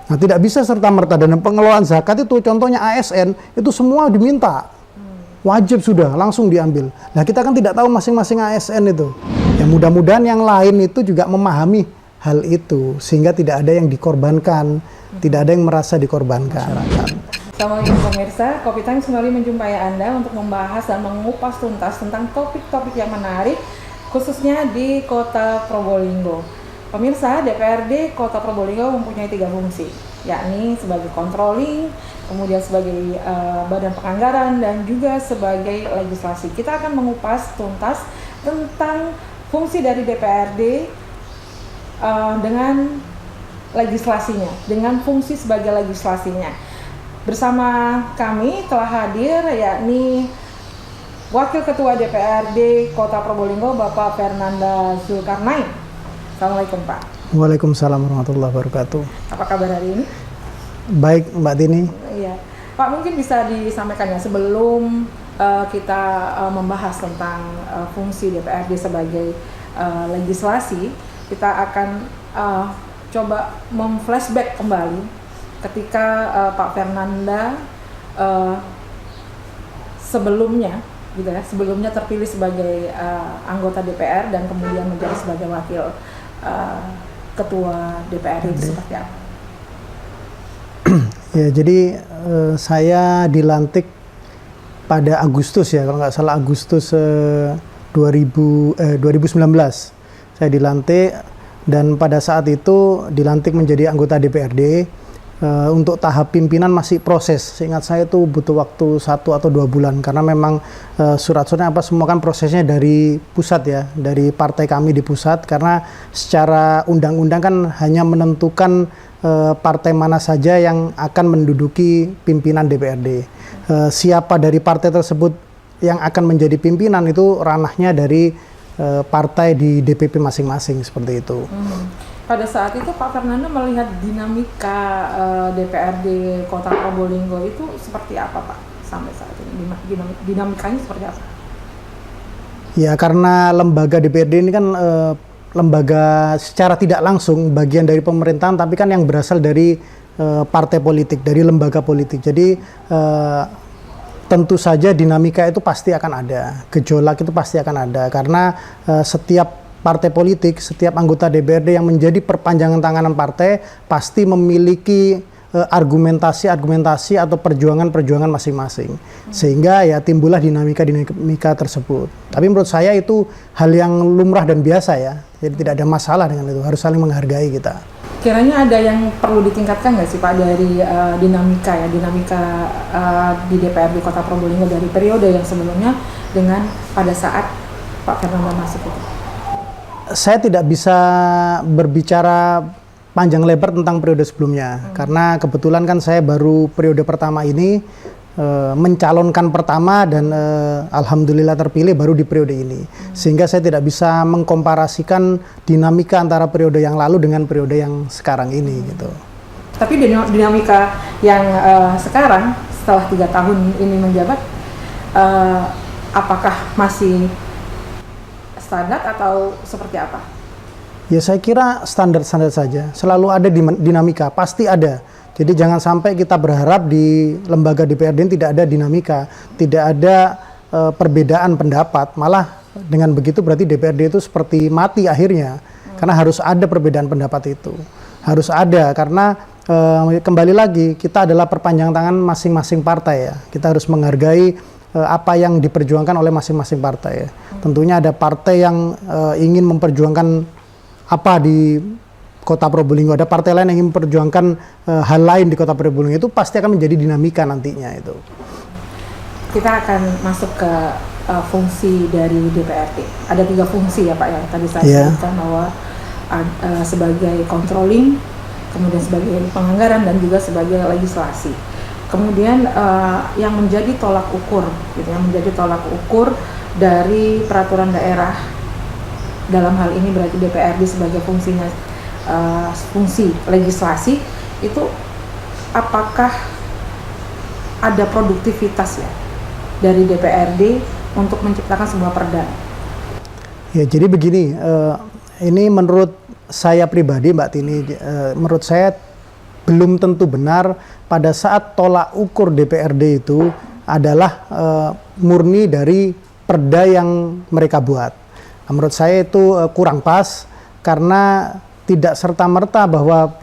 Nah, tidak bisa serta-merta, dan pengelolaan zakat itu contohnya ASN, itu semua diminta. Wajib sudah, langsung diambil. Nah, kita kan tidak tahu masing-masing ASN itu. Ya, mudah-mudahan yang lain itu juga memahami hal itu, sehingga tidak ada yang dikorbankan, tidak ada yang merasa dikorbankan. Assalamualaikum pemirsa, Kopi Time kembali menjumpai Anda untuk membahas dan mengupas tuntas tentang topik-topik yang menarik, khususnya di Kota Probolinggo. Pemirsa, DPRD Kota Probolinggo mempunyai 3 fungsi, yakni sebagai controlling, kemudian sebagai badan penganggaran, dan juga sebagai legislasi. Kita akan mengupas tuntas tentang fungsi dari DPRD dengan legislasinya, dengan fungsi sebagai legislasinya. Bersama kami telah hadir yakni Wakil Ketua DPRD Kota Probolinggo, Bapak Fernanda Zulkarnain. Assalamualaikum Pak. Waalaikumsalam warahmatullahi wabarakatuh. Apa kabar hari ini? Baik Mbak Tini. Iya, Pak, mungkin bisa disampaikan ya sebelum kita membahas tentang fungsi DPRD sebagai legislasi, kita akan coba memflashback kembali ketika Pak Fernanda sebelumnya terpilih sebagai anggota DPR dan kemudian menjadi sebagai wakil ketua DPR itu seperti apa? Ya, jadi saya dilantik pada Agustus ya, kalau nggak salah Agustus 2019 saya dilantik, dan pada saat itu dilantik menjadi anggota DPRD. Untuk tahap pimpinan masih proses. Seingat saya itu butuh waktu 1 atau 2 bulan karena memang surat-suratnya semua kan prosesnya dari pusat ya, dari partai kami di pusat, karena secara undang-undang kan hanya menentukan partai mana saja yang akan menduduki pimpinan DPRD. Siapa dari partai tersebut yang akan menjadi pimpinan itu ranahnya dari partai di DPP masing-masing, seperti itu. Pada saat itu Pak Fernanda melihat dinamika DPRD Kota Probolinggo itu seperti apa Pak sampai saat ini? Dinamikanya seperti apa? Ya, karena lembaga DPRD ini kan lembaga secara tidak langsung bagian dari pemerintahan, tapi kan yang berasal dari partai politik, dari lembaga politik. Jadi tentu saja dinamika itu pasti akan ada, gejolak itu pasti akan ada, karena setiap partai politik, setiap anggota DPRD yang menjadi perpanjangan tanganan partai pasti memiliki argumentasi atau perjuangan masing-masing, sehingga ya timbullah dinamika tersebut. Tapi menurut saya itu hal yang lumrah dan biasa ya, jadi tidak ada masalah dengan itu, harus saling menghargai kita. Kiranya ada yang perlu ditingkatkan nggak sih Pak dari dinamika di DPRD Kota Probolinggo dari periode yang sebelumnya dengan pada saat Pak Fernanda masuk itu? Saya tidak bisa berbicara panjang lebar tentang periode sebelumnya, karena kebetulan kan saya baru periode pertama ini mencalonkan pertama, dan alhamdulillah terpilih baru di periode ini, sehingga saya tidak bisa mengkomparasikan dinamika antara periode yang lalu dengan periode yang sekarang ini gitu. Tapi dinamika yang sekarang setelah 3 tahun ini menjabat, apakah masih standar atau seperti apa? Ya, saya kira standar-standar saja. Selalu ada dinamika, pasti ada. Jadi jangan sampai kita berharap di lembaga DPRD tidak ada dinamika, tidak ada perbedaan pendapat. Malah dengan begitu berarti DPRD itu seperti mati akhirnya. Karena harus ada perbedaan pendapat itu. Harus ada, karena kembali lagi kita adalah perpanjangan tangan masing-masing partai ya. Kita harus menghargai apa yang diperjuangkan oleh masing-masing partai ya. Tentunya ada partai yang ingin memperjuangkan apa di Kota Probolinggo, ada partai lain yang ingin memperjuangkan hal lain di Kota Probolinggo, itu pasti akan menjadi dinamika nantinya itu. Kita akan masuk ke fungsi dari DPRD. Ada 3 fungsi ya Pak ya, tadi saya sebutkan bahwa sebagai controlling, kemudian sebagai penganggaran, dan juga sebagai legislasi. Kemudian yang menjadi tolak ukur, dari peraturan daerah, dalam hal ini berarti DPRD sebagai fungsinya fungsi legislasi, itu apakah ada produktivitas ya dari DPRD untuk menciptakan sebuah perda? Ya, jadi begini, ini menurut saya pribadi Mbak Tini, menurut saya belum tentu benar pada saat tolak ukur DPRD itu adalah murni dari perda yang mereka buat. Nah, menurut saya itu kurang pas karena tidak serta-merta bahwa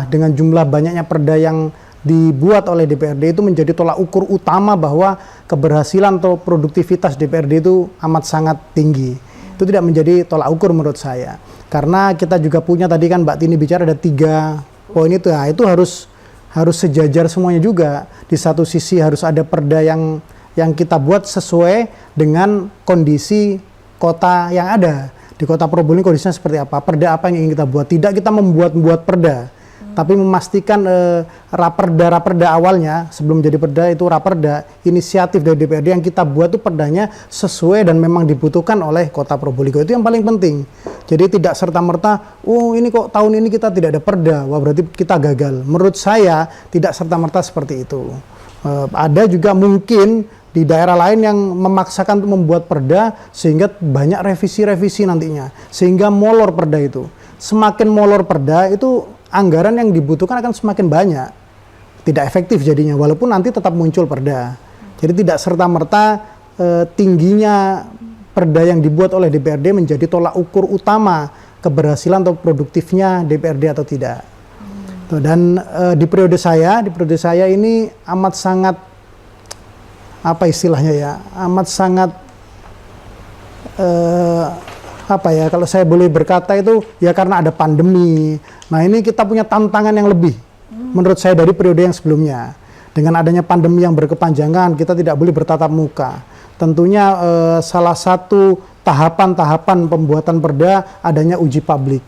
dengan jumlah banyaknya perda yang dibuat oleh DPRD itu menjadi tolak ukur utama bahwa keberhasilan atau produktivitas DPRD itu amat sangat tinggi. Itu tidak menjadi tolak ukur menurut saya. Karena kita juga punya tadi kan Mbak Tini bicara ada 3 poin itu. Nah, itu harus sejajar semuanya juga. Di satu sisi harus ada perda yang kita buat sesuai dengan kondisi kota yang ada. Di Kota Probolinggo kondisinya seperti apa? Perda apa yang ingin kita buat? Tidak kita membuat perda, tapi memastikan raperda awalnya sebelum jadi perda itu raperda inisiatif dari DPRD yang kita buat itu perdanya sesuai dan memang dibutuhkan oleh Kota Probolinggo. Itu yang paling penting. Jadi tidak serta-merta, oh ini kok tahun ini kita tidak ada perda, wah berarti kita gagal. Menurut saya tidak serta-merta seperti itu. Ada juga mungkin di daerah lain yang memaksakan untuk membuat perda sehingga banyak revisi-revisi nantinya. Sehingga molor perda itu. Semakin molor perda itu anggaran yang dibutuhkan akan semakin banyak. Tidak efektif jadinya walaupun nanti tetap muncul perda. Jadi tidak serta-merta tingginya perda yang dibuat oleh DPRD menjadi tolak ukur utama keberhasilan atau produktifnya DPRD atau tidak. Dan di periode saya ini amat sangat apa istilahnya ya, amat sangat apa ya, kalau saya boleh berkata itu ya karena ada pandemi. Nah ini kita punya tantangan yang lebih menurut saya dari periode yang sebelumnya. Dengan adanya pandemi yang berkepanjangan, kita tidak boleh bertatap muka. Tentunya salah satu tahapan-tahapan pembuatan perda adanya uji publik.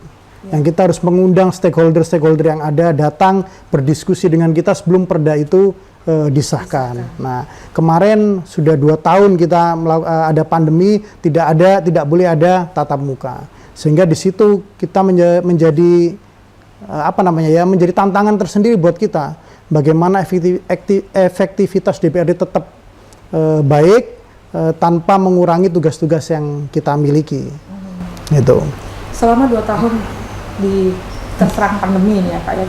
Yang kita harus mengundang stakeholder yang ada datang berdiskusi dengan kita sebelum perda itu disahkan. Nah, kemarin sudah 2 tahun kita ada pandemi, tidak boleh ada tatap muka. Sehingga di situ kita menjadi menjadi tantangan tersendiri buat kita. Bagaimana efektivitas DPRD tetap baik tanpa mengurangi tugas-tugas yang kita miliki. Gitu. Selama 2 tahun terserang pandemi ini ya Pak ya,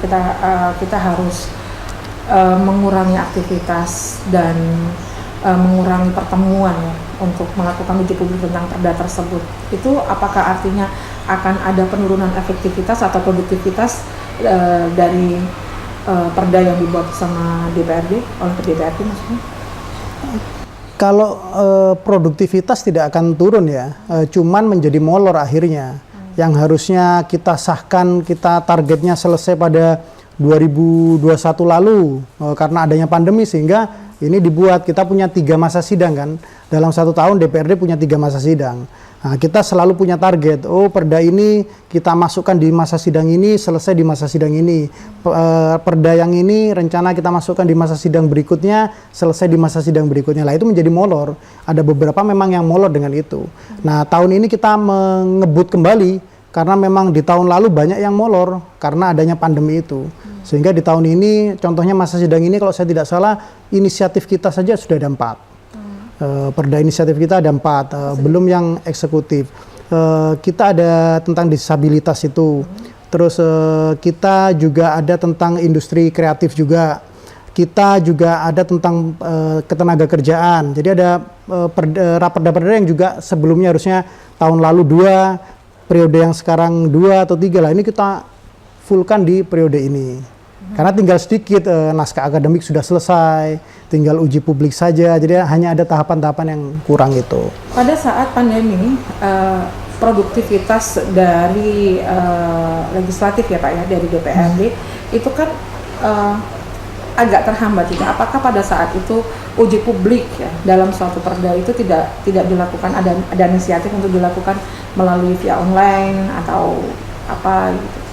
kita harus mengurangi aktivitas dan mengurangi pertemuan ya untuk melakukan uji publik tentang perda tersebut. Itu apakah artinya akan ada penurunan efektivitas atau produktivitas dari perda yang dibuat sama DPRD oleh DPRD maksudnya? Kalau produktivitas tidak akan turun ya, cuman menjadi molor akhirnya. Yang harusnya kita sahkan, kita targetnya selesai pada 2021 lalu karena adanya pandemi sehingga ini dibuat. Kita punya 3 masa sidang kan, dalam 1 tahun DPRD punya 3 masa sidang. Nah, kita selalu punya target, perda ini kita masukkan di masa sidang ini, selesai di masa sidang ini. Perda yang ini rencana kita masukkan di masa sidang berikutnya, selesai di masa sidang berikutnya. Lah itu menjadi molor. Ada beberapa memang yang molor dengan itu. Nah, tahun ini kita mengebut kembali karena memang di tahun lalu banyak yang molor karena adanya pandemi itu. Sehingga di tahun ini, contohnya masa sidang ini kalau saya tidak salah, inisiatif kita saja sudah ada 4. Perda inisiatif kita ada 4, belum yang eksekutif. Kita ada tentang disabilitas itu. Terus kita juga ada tentang industri kreatif juga. Kita juga ada tentang ketenaga kerjaan. Jadi ada perda-perda yang juga sebelumnya harusnya tahun lalu 2, periode yang sekarang 2 atau 3 lah. Ini kita fullkan di periode ini. Karena tinggal sedikit, naskah akademik sudah selesai, tinggal uji publik saja, jadi hanya ada tahapan-tahapan yang kurang itu. Pada saat pandemi, produktivitas dari legislatif ya Pak ya, dari DPRD, itu kan agak terhambat juga. Apakah pada saat itu uji publik ya, dalam suatu perda itu tidak dilakukan, ada inisiatif untuk dilakukan melalui via online atau apa gitu?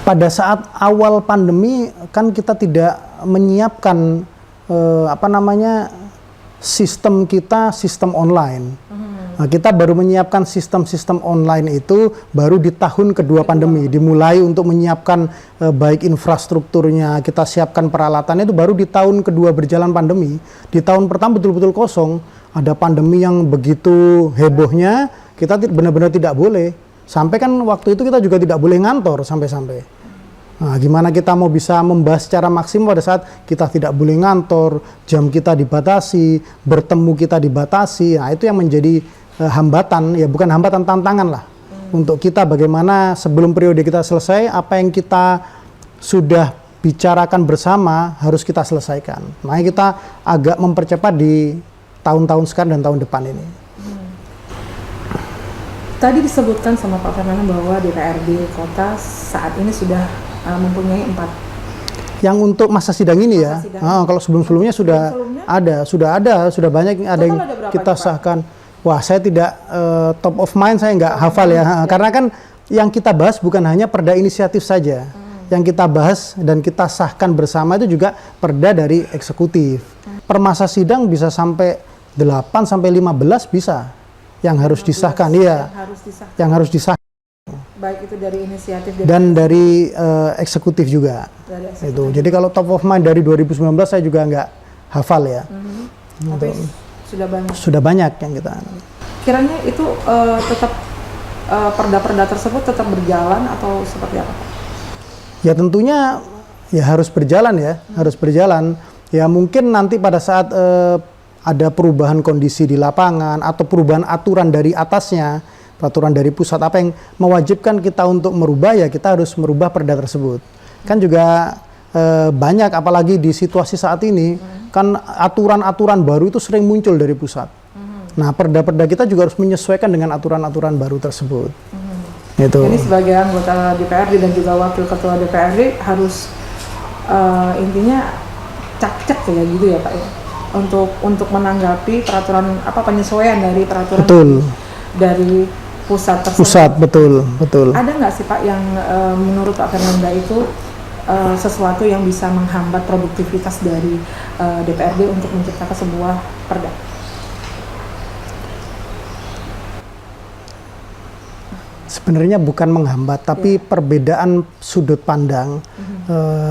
Pada saat awal pandemi kan kita tidak menyiapkan sistem kita sistem online. Nah, kita baru menyiapkan sistem online itu baru di tahun kedua pandemi, dimulai untuk menyiapkan baik infrastrukturnya, kita siapkan peralatannya itu baru di tahun kedua berjalan pandemi. Di tahun pertama betul-betul kosong, ada pandemi yang begitu hebohnya, kita benar-benar tidak boleh. Sampai kan waktu itu kita juga tidak boleh ngantor sampai-sampai. Nah, gimana kita mau bisa membahas secara maksimal pada saat kita tidak boleh ngantor, jam kita dibatasi, bertemu kita dibatasi. Nah, itu yang menjadi hambatan, ya bukan hambatan, tantangan lah. Untuk kita bagaimana sebelum periode kita selesai, apa yang kita sudah bicarakan bersama harus kita selesaikan. Makanya kita agak mempercepat di tahun-tahun sekarang dan tahun depan ini. Tadi disebutkan sama Pak Fernando bahwa DPRD Kota saat ini sudah mempunyai 4. Yang untuk masa sidang ini masa ya, sidang. kalau sebelum-sebelumnya sudah sudah banyak ada yang ada berapa kita itu, Pak? sahkan. Wah, saya tidak top of mind, saya nggak hafal ya. Karena kan yang kita bahas bukan hanya perda inisiatif saja. Yang kita bahas dan kita sahkan bersama itu juga perda dari eksekutif. Per masa sidang bisa sampai 8 sampai 15 bisa yang harus disahkan, iya. Yang harus disahkan. Baik itu dari inisiatif Dan dari eksekutif juga. dari eksekutif. Itu. Jadi kalau top of mind dari 2019 saya juga nggak hafal ya. Tapi sudah banyak. Sudah banyak yang kita. Kiranya itu tetap perda-perda tersebut tetap berjalan atau seperti apa, Pak? Ya tentunya ya harus berjalan ya, harus berjalan. Ya mungkin nanti pada saat ada perubahan kondisi di lapangan atau perubahan aturan dari atasnya, peraturan dari pusat apa yang mewajibkan kita untuk merubah, ya kita harus merubah perda tersebut. Kan juga banyak, apalagi di situasi saat ini, kan aturan-aturan baru itu sering muncul dari pusat. Nah, perda-perda kita juga harus menyesuaikan dengan aturan-aturan baru tersebut. Gitu. Ini sebagai anggota DPRD dan juga wakil ketua DPRD harus intinya cak-cak ya gitu ya Pak ya, untuk menanggapi peraturan penyesuaian dari peraturan dari pusat tersebut. Pusat, betul. Ada nggak sih Pak yang menurut Pak Fernanda itu sesuatu yang bisa menghambat produktivitas dari DPRD untuk menciptakan sebuah perda? Sebenarnya bukan menghambat, tapi perbedaan sudut pandang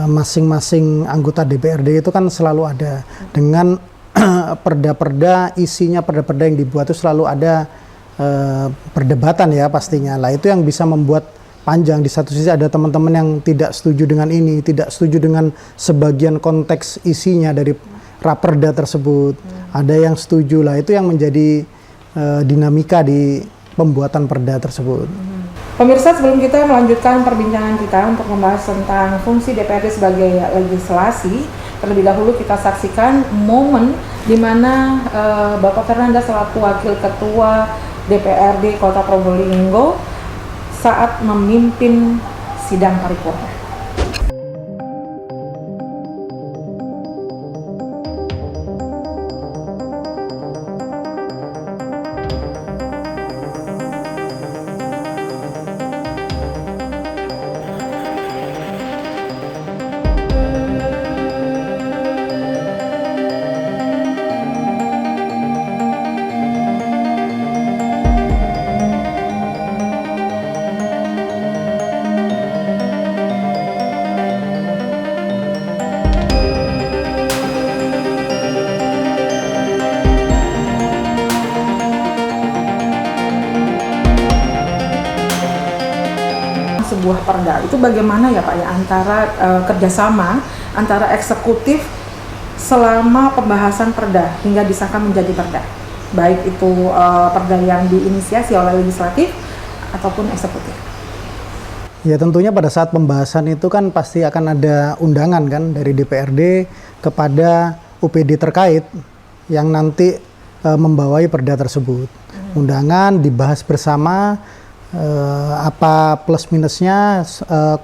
masing-masing anggota DPRD itu kan selalu ada. Dengan perda-perda, isinya perda-perda yang dibuat itu selalu ada perdebatan ya pastinya. Lah itu yang bisa membuat panjang. Di satu sisi ada teman-teman yang tidak setuju dengan ini, tidak setuju dengan sebagian konteks isinya dari raperda tersebut. Ada yang setuju, lah itu yang menjadi dinamika di pembuatan perda tersebut. Pemirsa, sebelum kita melanjutkan perbincangan kita untuk membahas tentang fungsi DPRD sebagai legislasi, terlebih dahulu kita saksikan momen di mana Bapak Fernanda selaku Wakil Ketua DPRD Kota Probolinggo saat memimpin sidang paripurna. Sebuah perda itu bagaimana ya Pak ya antara kerjasama antara eksekutif selama pembahasan perda hingga disahkan menjadi perda, baik itu perda yang diinisiasi oleh legislatif ataupun eksekutif. Ya tentunya pada saat pembahasan itu kan pasti akan ada undangan kan dari DPRD kepada OPD terkait yang nanti membawai perda tersebut. Undangan dibahas bersama. Apa plus minusnya,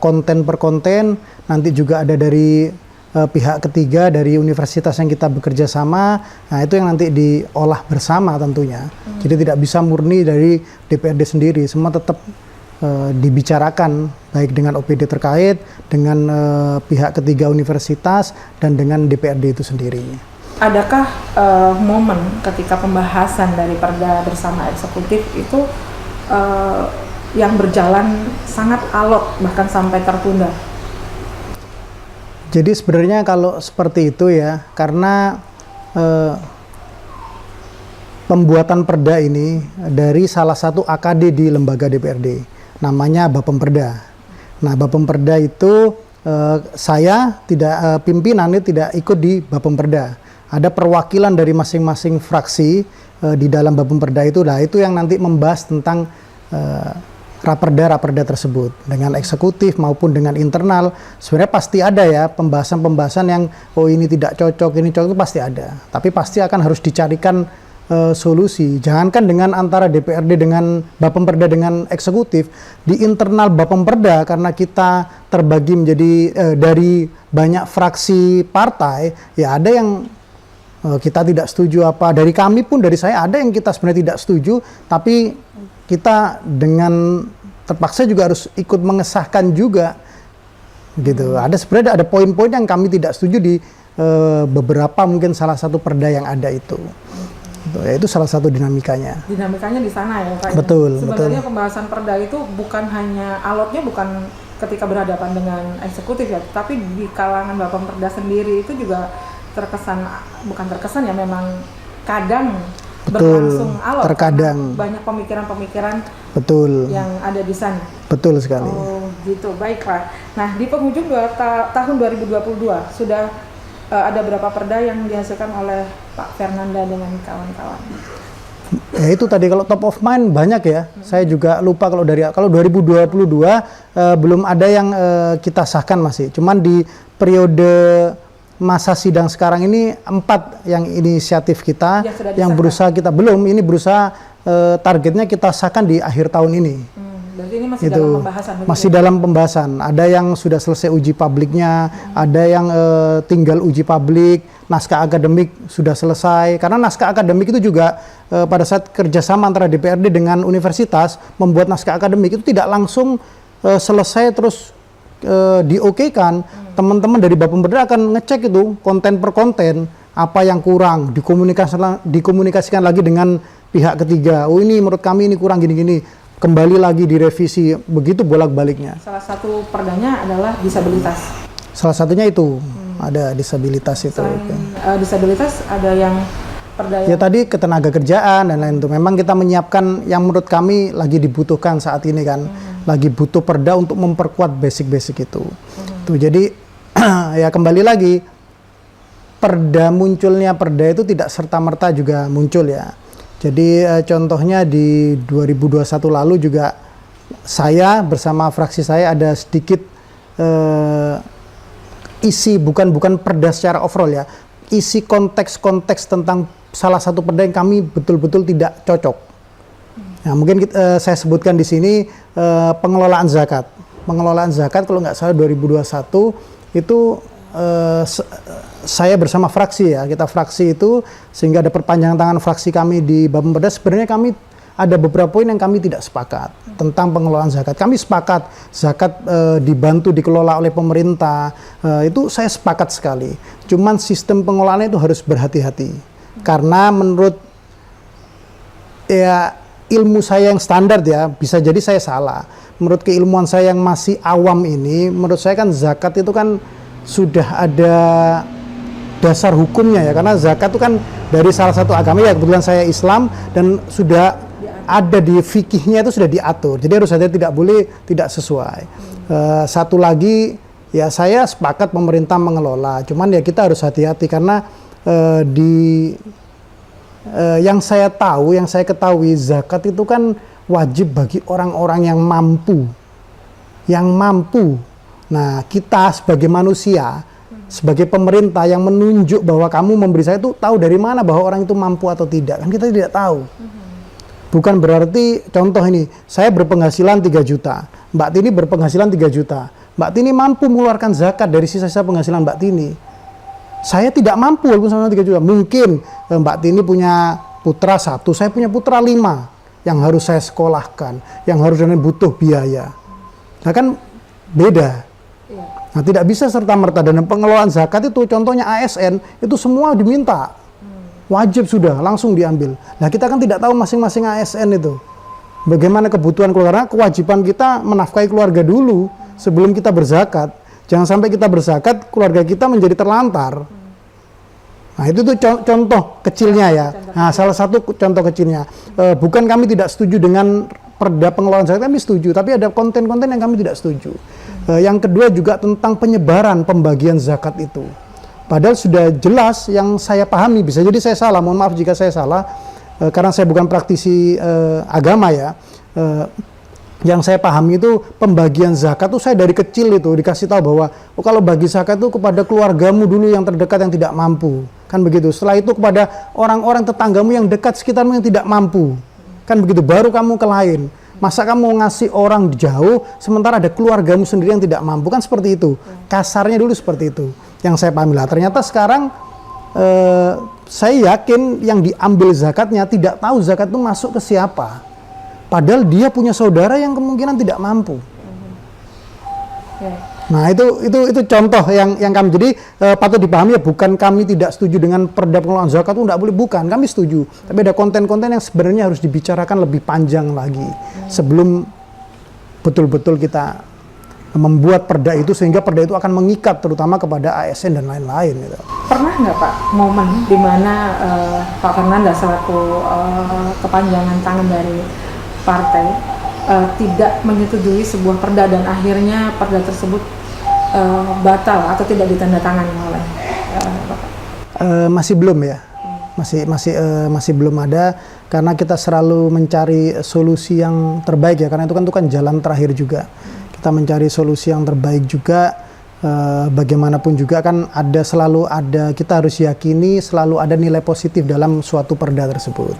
konten per konten, nanti juga ada dari pihak ketiga dari universitas yang kita bekerja sama. Nah itu yang nanti diolah bersama tentunya. Jadi tidak bisa murni dari DPRD sendiri, semua tetap dibicarakan baik dengan OPD terkait, dengan pihak ketiga universitas dan dengan DPRD itu sendiri. Adakah momen ketika pembahasan dari perda bersama eksekutif itu yang berjalan sangat alot bahkan sampai tertunda? Jadi sebenarnya kalau seperti itu ya, karena pembuatan perda ini dari salah satu AKD di lembaga DPRD, namanya Bapemperda. Nah Bapemperda itu saya tidak pimpinan ini tidak ikut di Bapemperda. Ada perwakilan dari masing-masing fraksi di dalam Bapemperda itu. Nah, itu yang nanti membahas tentang raperda tersebut dengan eksekutif maupun dengan internal. Sebenarnya pasti ada ya pembahasan-pembahasan yang oh ini tidak cocok, ini cocok, itu pasti ada. Tapi pasti akan harus dicarikan solusi. Jangankan dengan antara DPRD dengan Bapemperda dengan eksekutif, di internal Bapemperda karena kita terbagi menjadi dari banyak fraksi partai, ya ada yang kita tidak setuju apa. Dari kami pun, dari saya ada yang kita sebenarnya tidak setuju, tapi kita dengan terpaksa juga harus ikut mengesahkan juga gitu. Ada sebenarnya ada poin-poin yang kami tidak setuju di beberapa mungkin salah satu perda yang ada itu. Ya, itu salah satu dinamikanya. Dinamikanya di sana ya Pak. Betul. Sebenarnya pembahasan perda itu bukan hanya alotnya bukan ketika berhadapan dengan eksekutif ya, tapi di kalangan Bapemperda sendiri itu juga bukan terkesan ya, memang kadang berlangsung alot. Terkadang banyak pemikiran-pemikiran betul yang ada di sana. Betul sekali. Oh gitu, baik Pak. Nah di penghujung tahun 2022 sudah ada berapa perda yang dihasilkan oleh Pak Fernanda dengan kawan-kawan? Ya itu tadi kalau top of mind banyak ya. Saya juga lupa kalau 2022 belum ada yang kita sahkan masih. Cuman di periode masa sidang sekarang ini 4 yang inisiatif kita yang berusaha kita berusaha targetnya kita sahkan di akhir tahun ini. Berarti ini masih dalam pembahasan? Masih dalam pembahasan. Ada yang sudah selesai uji publiknya, ada yang tinggal uji publik, naskah akademik sudah selesai. Karena naskah akademik itu juga pada saat kerjasama antara DPRD dengan universitas membuat naskah akademik itu tidak langsung selesai terus di-okekan. Teman-teman dari Bapemperda akan ngecek itu konten per konten, apa yang kurang, dikomunikasikan lagi dengan pihak ketiga. Oh ini menurut kami ini kurang gini-gini. Kembali lagi direvisi, begitu bolak-baliknya. Salah satu perdanya adalah disabilitas. Salah satunya itu, ada disabilitas itu. Disabilitas ada yang perda ya tadi ketenaga kerjaan dan lain itu. Memang kita menyiapkan yang menurut kami lagi dibutuhkan saat ini kan. Lagi butuh perda untuk memperkuat basic-basic itu. Tuh, jadi ya kembali lagi, munculnya perda itu tidak serta-merta juga muncul ya. Jadi contohnya di 2021 lalu juga saya bersama fraksi saya ada sedikit isi bukan perda secara overall ya, isi konteks-konteks tentang salah satu perda yang kami betul-betul tidak cocok. Nah, mungkin saya sebutkan di sini pengelolaan zakat. Pengelolaan zakat kalau nggak salah 2021 itu saya bersama fraksi ya, kita fraksi itu sehingga ada perpanjangan tangan fraksi kami di Bapemperda. Sebenarnya kami ada beberapa poin yang kami tidak sepakat tentang pengelolaan zakat. Kami sepakat zakat dibantu dikelola oleh pemerintah, itu saya sepakat sekali. Cuman sistem pengelolaannya itu harus berhati-hati. Karena menurut ya ilmu saya yang standar ya, bisa jadi saya salah. Menurut keilmuan saya yang masih awam ini, menurut saya kan zakat itu kan sudah ada dasar hukumnya ya, karena zakat itu kan dari salah satu agama ya, kebetulan saya Islam dan sudah ada di fikihnya itu sudah diatur, jadi harus ada tidak boleh tidak sesuai. Satu lagi ya, saya sepakat pemerintah mengelola, cuman ya kita harus hati-hati karena yang saya tahu, yang saya ketahui zakat itu kan wajib bagi orang-orang yang mampu, Nah, kita sebagai manusia, sebagai pemerintah yang menunjuk bahwa kamu memberi saya itu tahu dari mana bahwa orang itu mampu atau tidak? Kan kita tidak tahu. Bukan berarti, contoh ini, saya berpenghasilan 3 juta, Mbak Tini berpenghasilan 3 juta. Mbak Tini mampu mengeluarkan zakat dari sisa-sisa penghasilan Mbak Tini. Saya tidak mampu walaupun sama 3 juta. Mungkin Mbak Tini punya putra 1, saya punya putra 5 yang harus saya sekolahkan, yang harus butuh biaya. Nah kan beda. Nah, tidak bisa serta-merta, dan pengelolaan zakat itu contohnya ASN itu semua diminta. Wajib sudah langsung diambil. Nah, kita kan tidak tahu masing-masing ASN itu bagaimana kebutuhan keluarga. Kewajiban kita menafkahi keluarga dulu sebelum kita berzakat. Jangan sampai kita berzakat keluarga kita menjadi terlantar. Nah, itu tuh contoh kecilnya ya. Nah, salah satu contoh kecilnya. Bukan kami tidak setuju dengan perda pengelolaan zakat, kami setuju, tapi ada konten-konten yang kami tidak setuju. Yang kedua juga tentang penyebaran pembagian zakat itu. Padahal sudah jelas yang saya pahami, bisa jadi saya salah, mohon maaf jika saya salah, karena saya bukan praktisi agama ya. Yang saya pahami itu pembagian zakat itu saya dari kecil itu dikasih tahu bahwa kalau bagi zakat itu kepada keluargamu dulu yang terdekat yang tidak mampu, kan begitu. Setelah itu kepada orang-orang tetanggamu yang dekat sekitarmu yang tidak mampu, kan begitu. Baru kamu ke lain. Masa kamu ngasih orang jauh sementara ada keluargamu sendiri yang tidak mampu, kan seperti itu. Kasarnya dulu seperti itu yang saya pahami lah. Ternyata sekarang saya yakin yang diambil zakatnya tidak tahu zakat itu masuk ke siapa. Padahal dia punya saudara yang kemungkinan tidak mampu. Nah itu contoh yang kami, jadi patut dipahami ya, bukan kami tidak setuju dengan perda pengelolaan zakat itu tidak boleh, bukan, kami setuju. Tapi ada konten-konten yang sebenarnya harus dibicarakan lebih panjang lagi sebelum betul-betul kita membuat perda itu, sehingga perda itu akan mengikat terutama kepada ASN dan lain-lain gitu. Pernah nggak Pak momen di mana Pak Fernanda selaku kepanjangan tangan dari partai tidak menyetujui sebuah perda dan akhirnya perda tersebut batal atau tidak ditandatangani oleh Bapak? Masih belum ya, masih belum ada, karena kita selalu mencari solusi yang terbaik ya, karena itu kan jalan terakhir juga. Kita mencari solusi yang terbaik juga, bagaimanapun juga kan selalu ada, kita harus yakini selalu ada nilai positif dalam suatu perda tersebut.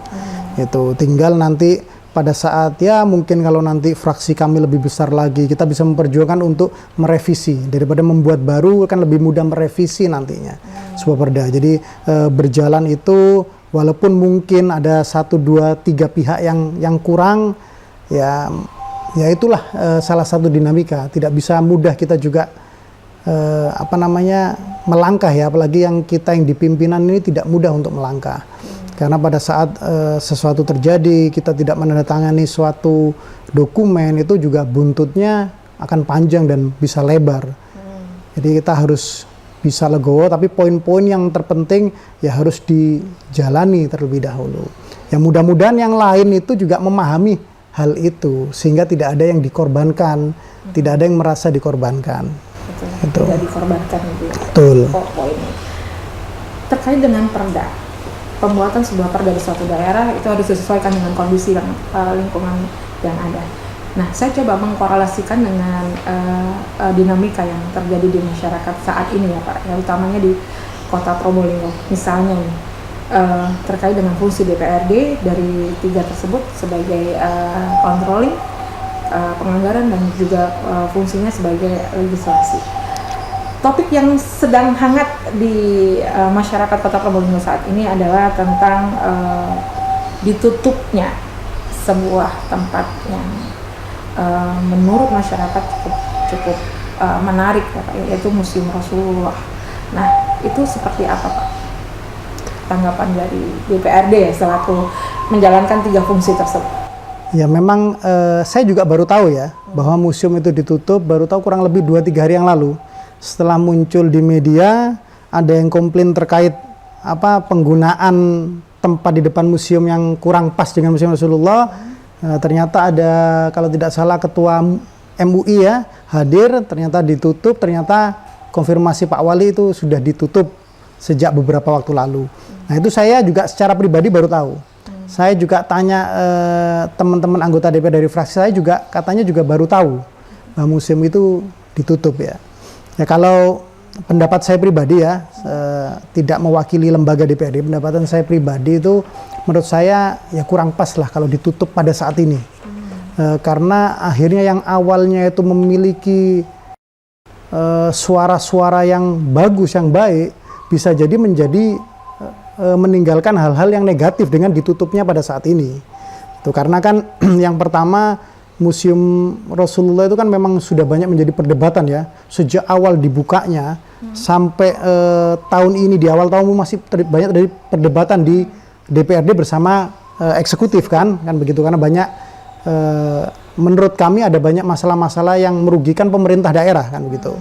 Itu tinggal nanti pada saat ya mungkin kalau nanti fraksi kami lebih besar lagi, kita bisa memperjuangkan untuk merevisi, daripada membuat baru kan lebih mudah merevisi nantinya sebuah perda. Jadi berjalan itu walaupun mungkin ada 1, 2, 3 pihak yang kurang ya itulah salah satu dinamika. Tidak bisa mudah kita juga melangkah ya, apalagi yang kita yang di pimpinan ini tidak mudah untuk melangkah. Karena pada saat sesuatu terjadi, kita tidak menandatangani suatu dokumen, itu juga buntutnya akan panjang dan bisa lebar. Jadi kita harus bisa legowo, tapi poin-poin yang terpenting ya harus dijalani terlebih dahulu. Ya mudah-mudahan yang lain itu juga memahami hal itu, sehingga tidak ada yang dikorbankan, tidak ada yang merasa dikorbankan. Betul. Tidak dikorbankan gitu ya. Betul. Poinnya. Terkait dengan perda. Pembuatan sebuah perda di suatu daerah itu harus disesuaikan dengan kondisi lingkungan yang ada. Nah, saya coba mengkorelasikan dengan dinamika yang terjadi di masyarakat saat ini ya Pak, ya, utamanya di Kota Probolinggo. Misalnya nih, terkait dengan fungsi DPRD dari 3 tersebut sebagai controlling, penganggaran, dan juga fungsinya sebagai legislasi. Topik yang sedang hangat di masyarakat Kota Probolinggo saat ini adalah tentang ditutupnya sebuah tempat yang menurut masyarakat cukup menarik ya Pak, yaitu Museum Rasulullah. Nah, itu seperti apa Pak tanggapan dari DPRD ya selaku menjalankan 3 fungsi tersebut? Ya memang saya juga baru tahu ya bahwa museum itu ditutup, baru tahu kurang lebih 2-3 hari yang lalu. Setelah muncul di media, ada yang komplain terkait penggunaan tempat di depan museum yang kurang pas dengan Museum Rasulullah. Ternyata ada, kalau tidak salah, ketua MUI ya hadir, ternyata ditutup, ternyata konfirmasi Pak Wali itu sudah ditutup sejak beberapa waktu lalu. Nah itu saya juga secara pribadi baru tahu. Saya juga tanya teman-teman anggota DPR dari fraksi saya juga, katanya juga baru tahu bahwa museum itu ditutup ya. Ya kalau pendapat saya pribadi ya, tidak mewakili lembaga DPRD, pendapatan saya pribadi itu menurut saya ya kurang pas lah kalau ditutup pada saat ini. Karena akhirnya yang awalnya itu memiliki suara-suara yang bagus, yang baik, bisa jadi menjadi meninggalkan hal-hal yang negatif dengan ditutupnya pada saat ini. Itu karena kan yang pertama, Museum Rasulullah itu kan memang sudah banyak menjadi perdebatan ya. Sejak awal dibukanya sampai tahun ini, di awal tahun masih banyak dari perdebatan di DPRD bersama eksekutif kan begitu, karena banyak menurut kami ada banyak masalah-masalah yang merugikan pemerintah daerah kan begitu.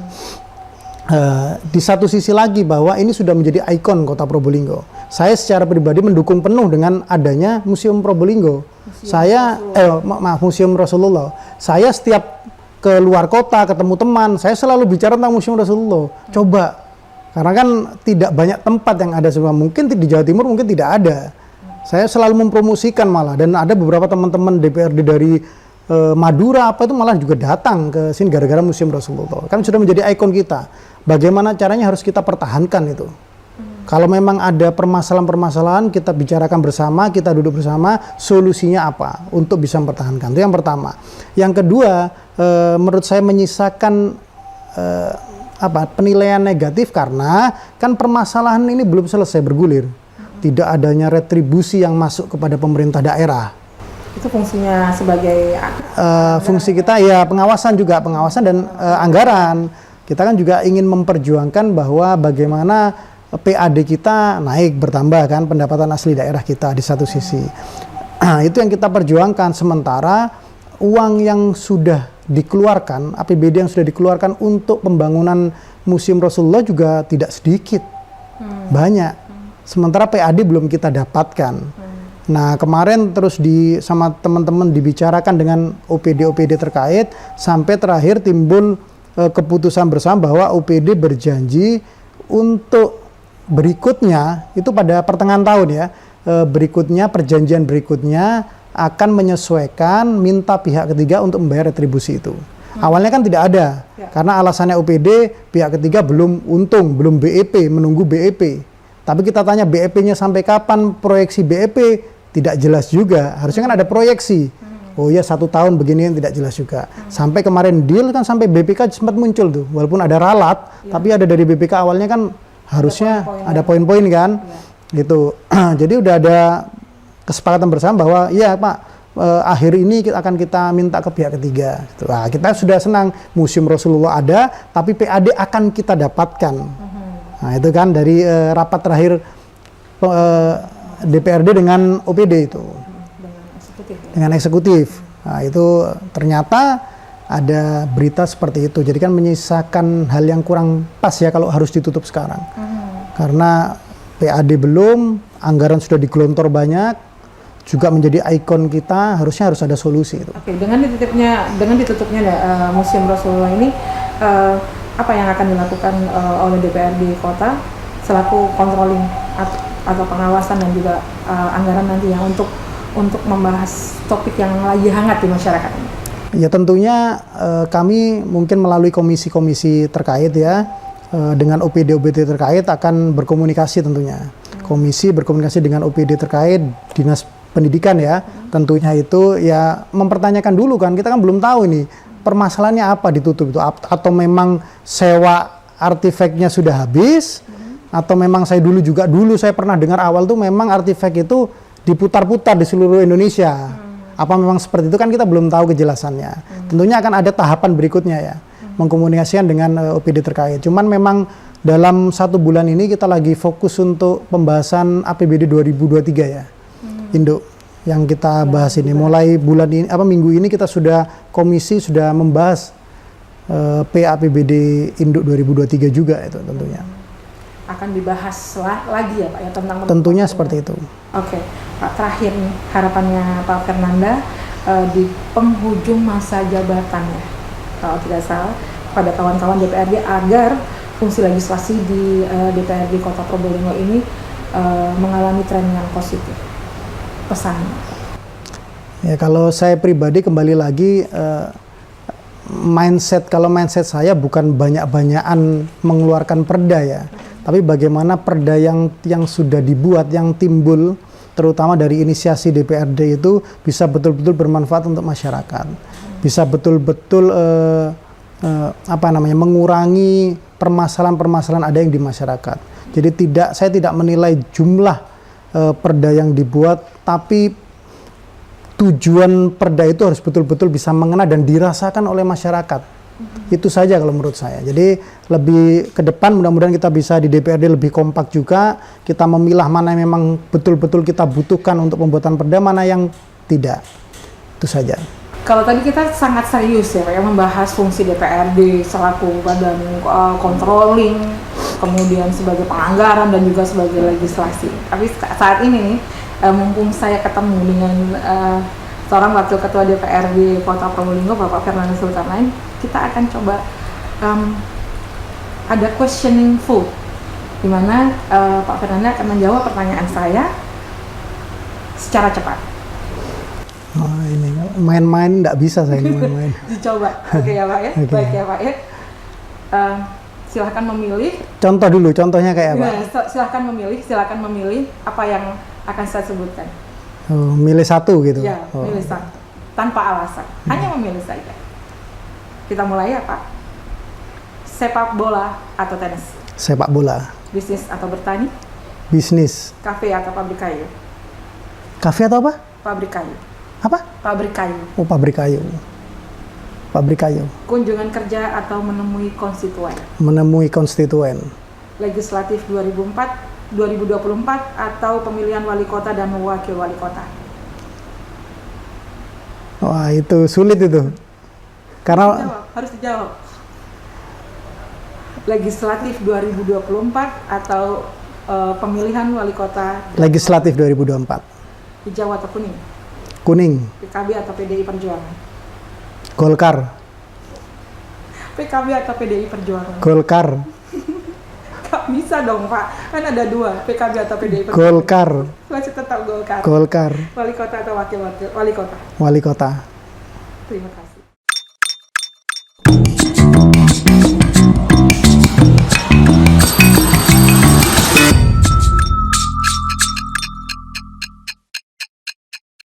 Di satu sisi lagi bahwa ini sudah menjadi ikon Kota Probolinggo. Saya secara pribadi mendukung penuh dengan adanya Museum Probolinggo. Museum Rasulullah. Saya setiap ke luar kota, ketemu teman, saya selalu bicara tentang Museum Rasulullah. Coba, karena kan tidak banyak tempat yang ada semua. Mungkin di Jawa Timur mungkin tidak ada. Saya selalu mempromosikan malah, dan ada beberapa teman-teman DPRD dari Madura apa itu malah juga datang ke sini gara-gara Museum Rasulullah. Kan sudah menjadi ikon kita. Bagaimana caranya harus kita pertahankan itu. Kalau memang ada permasalahan-permasalahan, kita bicarakan bersama, kita duduk bersama, solusinya apa untuk bisa mempertahankan. Itu yang pertama. Yang kedua, menurut saya menyisakan penilaian negatif karena kan permasalahan ini belum selesai bergulir. Tidak adanya retribusi yang masuk kepada pemerintah daerah. Itu fungsinya sebagai fungsi kita ya pengawasan dan anggaran. Kita kan juga ingin memperjuangkan bahwa bagaimana PAD kita naik, bertambah kan pendapatan asli daerah kita di satu sisi. Itu yang kita perjuangkan, sementara uang yang sudah dikeluarkan, APBD yang sudah dikeluarkan untuk pembangunan Museum Rasulullah juga tidak sedikit. Banyak. Sementara PAD belum kita dapatkan. Nah, kemarin terus sama teman-teman dibicarakan dengan OPD terkait, sampai terakhir timbul keputusan bersama bahwa OPD berjanji untuk berikutnya, itu pada pertengahan tahun ya, perjanjian berikutnya akan menyesuaikan, minta pihak ketiga untuk membayar retribusi itu. Awalnya kan tidak ada, karena alasannya OPD, pihak ketiga belum untung, belum BEP, menunggu BEP. Tapi kita tanya BEP-nya sampai kapan, proyeksi BEP tidak jelas juga, harusnya kan ada proyeksi. Oh ya 1 tahun begini yang tidak jelas juga. Sampai kemarin deal kan sampai BPK sempat muncul tuh, walaupun ada ralat, tapi ada dari BPK awalnya kan harusnya ada poin-poin kan, gitu. Jadi udah ada kesepakatan bersama bahwa ya Pak, akhir ini akan kita minta ke pihak ketiga. Gitu. Nah, kita sudah senang Museum Rasulullah ada, tapi PAD akan kita dapatkan. Nah itu kan dari rapat terakhir DPRD dengan OPD itu, dengan eksekutif. Nah itu ternyata ada berita seperti itu, jadi kan menyisakan hal yang kurang pas ya kalau harus ditutup sekarang. Karena PAD belum, anggaran sudah digelontor banyak, juga menjadi ikon kita, harusnya harus ada solusi itu. Oke, dengan ditutupnya Museum Rasulullah ini, apa yang akan dilakukan oleh DPRD Kota selaku controlling atau pengawasan dan juga anggaran nantinya untuk membahas topik yang lagi hangat di masyarakat ini? Ya tentunya kami mungkin melalui komisi-komisi terkait ya, dengan OPD terkait akan berkomunikasi tentunya. Komisi berkomunikasi dengan OPD terkait, Dinas Pendidikan ya, tentunya itu ya mempertanyakan dulu kan, kita kan belum tahu ini permasalahannya apa ditutup itu, atau memang sewa artefaknya sudah habis, atau memang dulu saya pernah dengar awal tuh memang artefak itu diputar-putar di seluruh Indonesia. Apa memang seperti itu kan kita belum tahu kejelasannya. Tentunya akan ada tahapan berikutnya ya, mengkomunikasikan dengan OPD terkait. Cuman memang dalam 1 bulan ini kita lagi fokus untuk pembahasan APBD 2023 ya, Induk, yang kita bahas ini. Mulai bulan ini, minggu ini kita komisi sudah membahas PAPBD Induk 2023 juga itu tentunya. Akan dibahas lagi ya Pak ya tentang tentunya seperti itu. Oke, Pak, terakhir nih harapannya Pak Fernanda di penghujung masa jabatannya, kalau tidak salah, pada kawan-kawan DPRD agar fungsi legislasi di DPRD Kota Probolinggo ini mengalami tren yang positif. Pesannya? Ya kalau saya pribadi kembali lagi mindset saya bukan banyak-banyakan mengeluarkan perda ya. Tapi bagaimana perda yang sudah dibuat, yang timbul, terutama dari inisiasi DPRD itu bisa betul-betul bermanfaat untuk masyarakat, bisa betul-betul mengurangi permasalahan-permasalahan ada yang di masyarakat. Jadi saya tidak menilai jumlah perda yang dibuat, tapi tujuan perda itu harus betul-betul bisa mengena dan dirasakan oleh masyarakat. Itu saja kalau menurut saya. Jadi lebih ke depan mudah-mudahan kita bisa di DPRD lebih kompak juga, kita memilah mana yang memang betul-betul kita butuhkan untuk pembuatan perda, mana yang tidak. Itu saja. Kalau tadi kita sangat serius ya Pak ya, membahas fungsi DPRD selaku badan controlling, kemudian sebagai penganggaran dan juga sebagai legislasi. Tapi saat ini nih, mumpung saya ketemu dengan seorang Wakil Ketua DPRD Kota Probolinggo, Bapak Fernandes Zulkarnain. Kita akan coba ada questioning vote, di mana Pak Fernandes akan menjawab pertanyaan saya secara cepat. Oh, ini main-main nggak bisa saya ini main-main. Dicoba, oke ya Pak ya? Oke. Baik ya Pak ya. Silahkan memilih. Contoh dulu, contohnya kayak apa? Nah, silahkan memilih apa yang akan saya sebutkan. Oh, milih satu gitu. Ya, Oh. milih satu. Tanpa alasan, hanya memilih saja. Kita mulai ya Pak. Sepak bola atau tenis? Sepak bola, Bisnis atau bertani? bisnis, Kafe atau pabrik kayu? kafe atau apa? Pabrik kayu. Apa? Pabrik kayu. Oh, pabrik kayu. Pabrik kayu. Kunjungan kerja atau menemui konstituen? Menemui konstituen. Legislatif 2024 atau pemilihan wali kota dan wakil wali kota? Wah, itu sulit itu. Karena Harus dijawab. Legislatif 2024 atau pemilihan wali kota legislatif 2024. hijau atau kuning? Kuning, PKB atau PDI Perjuangan? Golkar, PKB atau PDI Perjuangan? Golkar, Gak bisa dong Pak, kan ada dua, PKB atau PDI Perjuangan. Golkar, Masih tetap Golkar. Golkar, Wali kota atau wakil wali kota? wali kota. Terima kasih.